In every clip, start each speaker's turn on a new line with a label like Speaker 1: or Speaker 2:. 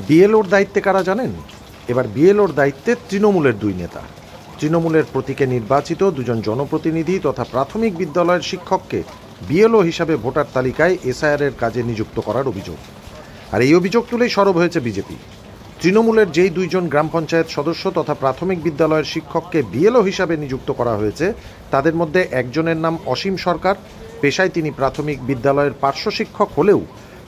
Speaker 1: বিএলওর দায়িত্বে কারা জানেন? এবার বিএলওর দায়িত্বে তৃণমূলের দুই নেতা। তৃণমূলের প্রতীকে নির্বাচিত দুজন জনপ্রতিনিধি তথা প্রাথমিক বিদ্যালয়ের শিক্ষককে বিএলও হিসাবে ভোটার তালিকায় এসআইআরের কাজে নিযুক্ত করার অভিযোগ। আর এই অভিযোগ তুলেই সরব হয়েছে বিজেপি। তৃণমূলের যেই দুইজন গ্রাম পঞ্চায়েত সদস্য তথা প্রাথমিক বিদ্যালয়ের শিক্ষককে বিএলও হিসাবে নিযুক্ত করা হয়েছে তাদের মধ্যে একজনের নাম অসীম সরকার। পেশায় তিনি প্রাথমিক বিদ্যালয়ের পার্শ্ব শিক্ষক হলেও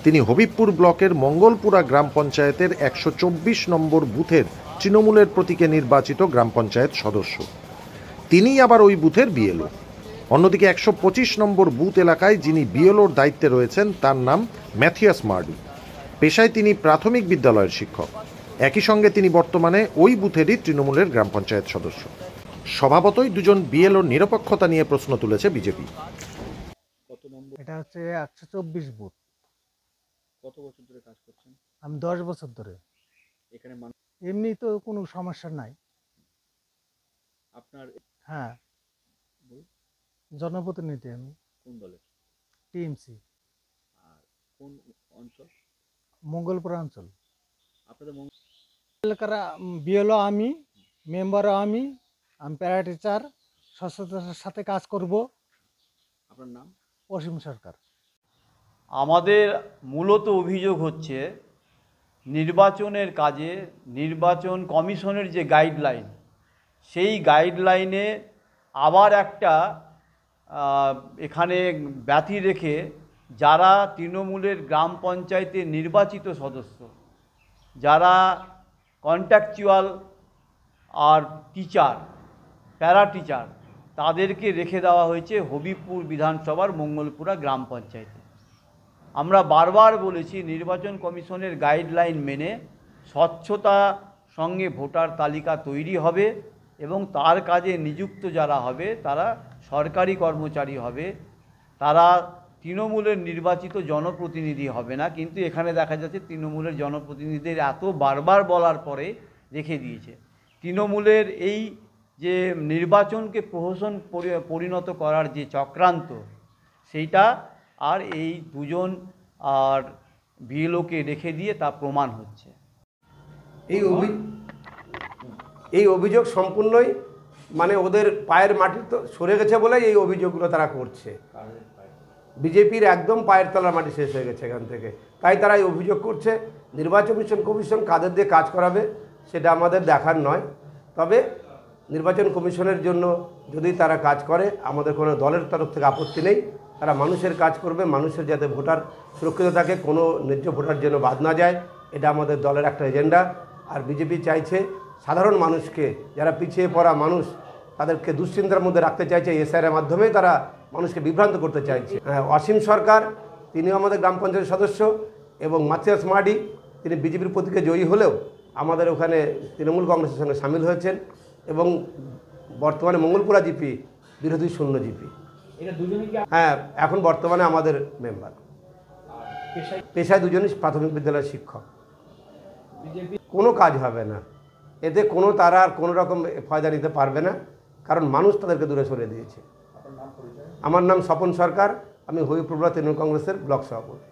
Speaker 1: তিনি হবিবপুর ব্লকের মঙ্গলপুরা গ্রাম পঞ্চায়েতের ১২৪ নম্বর বুথের তৃণমূলের প্রতীকে নির্বাচিত গ্রাম পঞ্চায়েত সদস্য। তিনিই আবার ওই বুথের বিএলও। অন্যদিকে ১২৫ নম্বর বুথ এলাকায় যিনি বিএলওর দায়িত্বে রয়েছেন তার নাম ম্যাথিয়াস মার্ডি। পেশায় তিনি প্রাথমিক বিদ্যালয়ের শিক্ষক। একই সঙ্গে তিনি বর্তমানে ওই বুথেরই তৃণমূলের গ্রাম পঞ্চায়েত সদস্য। স্বভাবতই দুজন বিএলওর নিরপেক্ষতা নিয়ে প্রশ্ন তুলেছে বিজেপি।
Speaker 2: এটা হচ্ছে ১২৪ বুথ।
Speaker 3: কত বছর ধরে কাজ করছেন?
Speaker 2: আমি ১০ বছর ধরে।
Speaker 3: এখানে
Speaker 2: এমনি তো কোনো সমস্যা নাই।
Speaker 3: আপনার
Speaker 2: হ্যাঁ, জনপ্রতিনিধি আমি।
Speaker 3: কোন দলের?
Speaker 2: টিএমসি।
Speaker 3: আর কোন অঞ্চল?
Speaker 2: মঙ্গলপুর অঞ্চল।
Speaker 3: আপনাদের
Speaker 2: এলাকার বিএলও আমি, মেম্বারও আমি প্যারা টিচার, স্বচ্ছতার সাথে কাজ করব।
Speaker 3: আপনার নাম?
Speaker 2: অসীম সরকার।
Speaker 4: আমাদের মূলত অভিযোগ হচ্ছে নির্বাচনের কাজে নির্বাচন কমিশনের যে গাইডলাইন, সেই গাইডলাইনে আবার একটা এখানে ব্যতি রেখে যারা তৃণমূলের গ্রাম পঞ্চায়েতের নির্বাচিত সদস্য, যারা কন্ট্রাকচুয়াল আর টিচার, প্যারা টিচার, তাদেরকে রেখে দেওয়া হয়েছে হবিবপুর বিধানসভার মঙ্গলপুরা গ্রাম পঞ্চায়েতে। আমরা বারবার বলেছি নির্বাচন কমিশনের গাইডলাইন মেনে স্বচ্ছতা সঙ্গে ভোটার তালিকা তৈরি হবে এবং তার কাজে নিযুক্ত যারা হবে তারা সরকারি কর্মচারী হবে, তারা তৃণমূলের নির্বাচিত জনপ্রতিনিধি হবে না। কিন্তু এখানে দেখা যাচ্ছে তৃণমূলের জনপ্রতিনিধিদের এত বারবার বলার পরে রেখে দিয়েছে। তৃণমূলের এই যে নির্বাচনকে প্রহসন পরিণত করার যে চক্রান্ত, সেইটা আর এই দুজন আর বিএলওকে রেখে দিয়ে তা প্রমাণ হচ্ছে।
Speaker 5: এই অভিযোগ সম্পূর্ণই মানে ওদের পায়ের মাটি তো সরে গেছে বলেই এই অভিযোগগুলো তারা করছে। বিজেপির একদম পায়ের তলার মাটি শেষ হয়ে গেছে এখান থেকে, তাই তারা এই অভিযোগ করছে। নির্বাচন কমিশন কাদের দিয়ে কাজ করাবে সেটা আমাদের দেখার নয়, তবে নির্বাচন কমিশনের জন্য যদি তারা কাজ করে আমাদের কোনো দলের তরফ থেকে আপত্তি নেই। তারা মানুষের কাজ করবে, মানুষের যাতে ভোটার সুরক্ষিত থাকে, কোনো ন্যায্য ভোটার যেন বাদ না যায়, এটা আমাদের দলের একটা এজেন্ডা। আর বিজেপি চাইছে সাধারণ মানুষকে, যারা পিছিয়ে পড়া মানুষ তাদেরকে দুশ্চিন্তার মধ্যে রাখতে চাইছে, এসআইআরের মাধ্যমে তারা মানুষকে বিভ্রান্ত করতে চাইছে। অসীম সরকার তিনিও আমাদের গ্রাম পঞ্চায়েত সদস্য এবং ম্যাথিয়াস মার্ডি তিনি বিজেপির প্রতীকে জয়ী হলেও আমাদের ওখানে তৃণমূল কংগ্রেসের সঙ্গে সামিল হয়েছেন এবং বর্তমানে মঙ্গলপুরা জিপি বিরোধী শূন্য জিপি। হ্যাঁ, এখন বর্তমানে আমাদের মেম্বার। পেশায় দুজনই প্রাথমিক বিদ্যালয়ের শিক্ষক। কোনো কাজ হবে না এতে, তারা আর কোনো রকম ফায়দা নিতে পারবে না, কারণ মানুষ তাদেরকে দূরে সরিয়ে দিয়েছে। আমার নাম স্বপন সরকার, আমি হবিবপুর তৃণমূল কংগ্রেসের ব্লক সভাপতি।